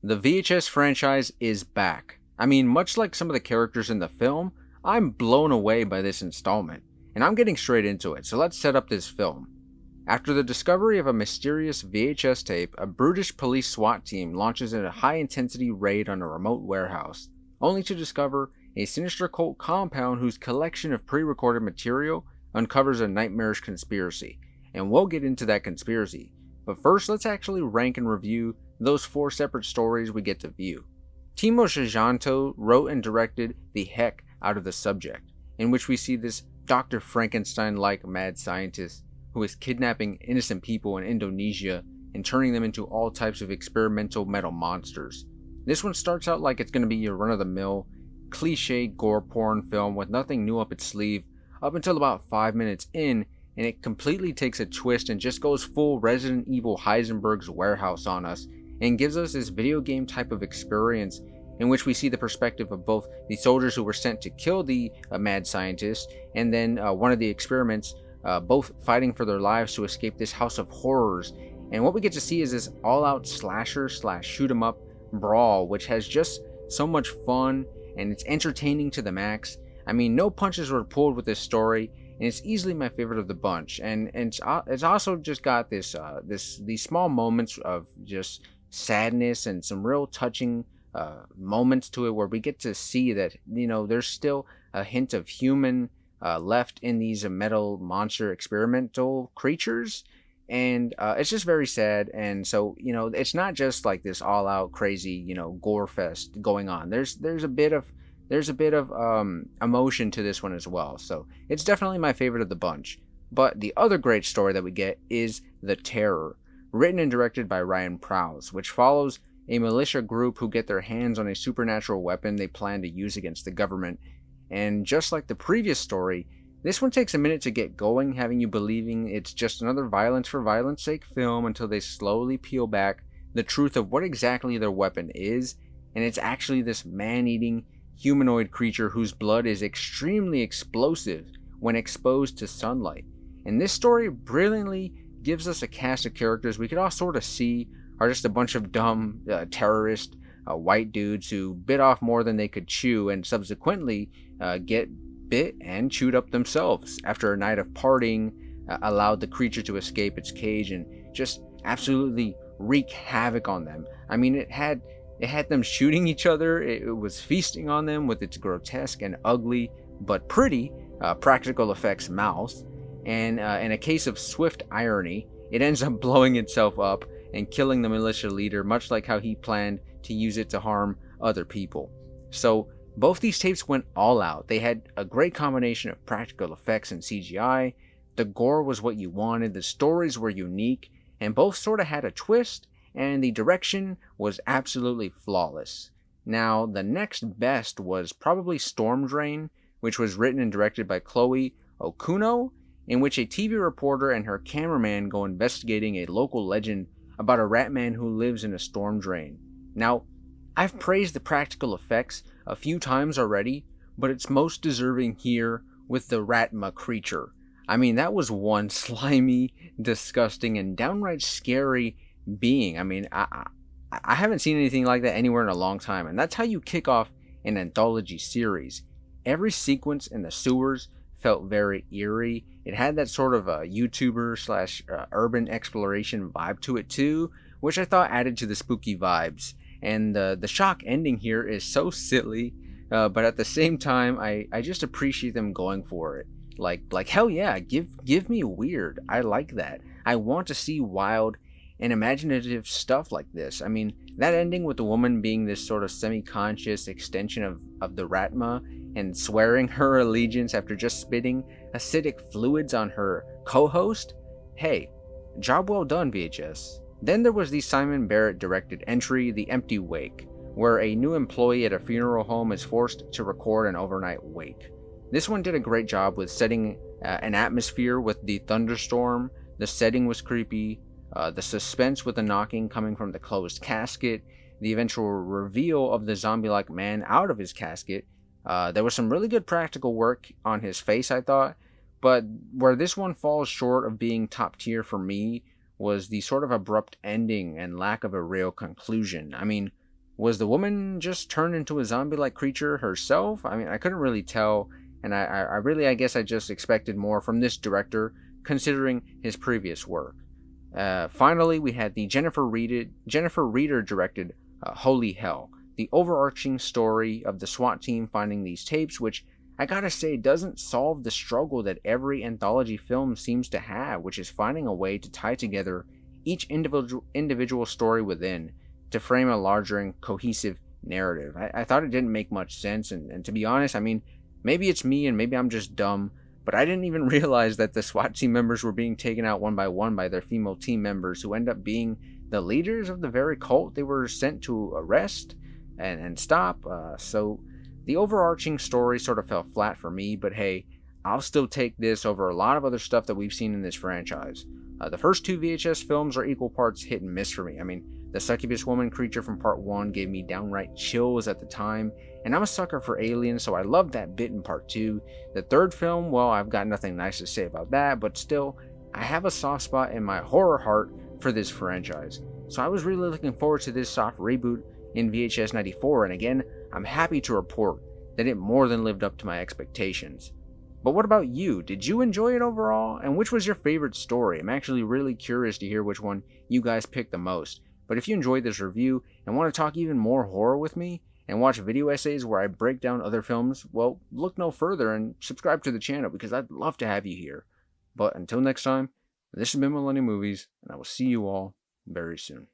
The VHS franchise is back. I mean, much like some of the characters in the film, I'm blown away by this installment, and I'm getting straight into it, so let's set up this film. After the discovery of a mysterious VHS tape, a brutish police SWAT team launches a high-intensity raid on a remote warehouse, only to discover a sinister cult compound whose collection of pre-recorded material uncovers a nightmarish conspiracy, and we'll get into that conspiracy. But first, let's actually rank and review those 4 separate stories we get to view. Timo Shajanto wrote and directed the heck out of the subject, in which we see this Dr. Frankenstein-like mad scientist who is kidnapping innocent people in Indonesia and turning them into all types of experimental metal monsters. This one starts out like it's going to be your run-of-the-mill, cliche gore porn film with nothing new up its sleeve, up until about 5 minutes in, and it completely takes a twist and just goes full Resident Evil Heisenberg's warehouse on us, and gives us this video game type of experience in which we see the perspective of both the soldiers who were sent to kill the mad scientist and then one of the experiments, both fighting for their lives to escape this house of horrors. And what we get to see is this all-out slasher slash shoot 'em up brawl, which has just so much fun and it's entertaining to the max. I mean, no punches were pulled with this story, and it's easily my favorite of the bunch. And it's also just got this these small moments of just sadness and some real touching moments to it, where we get to see that, you know, there's still a hint of human left in these metal monster experimental creatures, and it's just very sad. And so, you know, it's not just like this all-out crazy, you know, gore fest going on. There's a bit of emotion to this one as well. So it's definitely my favorite of the bunch. But the other great story that we get is The Terror, written and directed by Ryan Prowse, which follows a militia group who get their hands on a supernatural weapon they plan to use against the government. And just like the previous story, this one takes a minute to get going, having you believing it's just another violence for violence sake film until they slowly peel back the truth of what exactly their weapon is, and it's actually this man-eating humanoid creature whose blood is extremely explosive when exposed to sunlight. And this story brilliantly gives us a cast of characters we could all sort of see are just a bunch of dumb terrorist white dudes who bit off more than they could chew, and subsequently get bit and chewed up themselves after a night of partying allowed the creature to escape its cage and just absolutely wreak havoc on them. I mean, it had them shooting each other. It was feasting on them with its grotesque and ugly but pretty practical effects mouth. And in a case of swift irony, it ends up blowing itself up and killing the militia leader, much like how he planned to use it to harm other people. So both these tapes went all out. They had a great combination of practical effects and CGI. The gore was what you wanted, the stories were unique, and both sort of had a twist, and the direction was absolutely flawless. Now, the next best was probably Storm Drain, which was written and directed by Chloe Okuno, in which a TV reporter and her cameraman go investigating a local legend about a rat man who lives in a storm drain. Now, I've praised the practical effects a few times already, but it's most deserving here with the Ratma creature. I mean, that was one slimy, disgusting, and downright scary being. I mean, I haven't seen anything like that anywhere in a long time, and that's how you kick off an anthology series. Every sequence in the sewers felt very eerie. It had that sort of a YouTuber slash urban exploration vibe to it too, which I thought added to the spooky vibes. And the shock ending here is so silly, but at the same time, I just appreciate them going for it. Like hell yeah, give me weird. I like that. I want to see wild and imaginative stuff like this. I mean, that ending with the woman being this sort of semi-conscious extension of the Ratma and swearing her allegiance after just spitting acidic fluids on her co-host? Hey, job well done, VHS. Then there was the Simon Barrett directed entry, The Empty Wake, where a new employee at a funeral home is forced to record an overnight wake. This one did a great job with setting an atmosphere with the thunderstorm. The setting was creepy, the suspense with the knocking coming from the closed casket, the eventual reveal of the zombie-like man out of his casket. There was some really good practical work on his face, I thought, but where this one falls short of being top tier for me was the sort of abrupt ending and lack of a real conclusion. I mean, Was the woman just turned into a zombie-like creature herself? I mean, I couldn't really tell, and I really, I guess I just expected more from this director, considering his previous work. Finally, we had the Jennifer Reeder directed Holy Hell, the overarching story of the SWAT team finding these tapes, which I gotta say doesn't solve the struggle that every anthology film seems to have, which is finding a way to tie together each individual story within to frame a larger and cohesive narrative. I thought it didn't make much sense, and to be honest, I mean, maybe it's me and maybe I'm just dumb, but I didn't even realize that the SWAT team members were being taken out one by their female team members who end up being the leaders of the very cult they were sent to arrest and stop. So the overarching story sort of fell flat for me, but hey, I'll still take this over a lot of other stuff that we've seen in this franchise. The first two VHS films are equal parts hit and miss for me. I mean, the succubus woman creature from part 1 gave me downright chills at the time, and I'm a sucker for aliens, so I loved that bit in part 2. The third film, well, I've got nothing nice to say about that, but still, I have a soft spot in my horror heart for this franchise. So I was really looking forward to this soft reboot in VHS 94, and again, I'm happy to report that it more than lived up to my expectations. But what about you? Did you enjoy it overall? And which was your favorite story? I'm actually really curious to hear which one you guys picked the most. But if you enjoyed this review and want to talk even more horror with me, and watch video essays where I break down other films, well, look no further and subscribe to the channel because I'd love to have you here. But until next time, this has been Millennium Movies, and I will see you all very soon.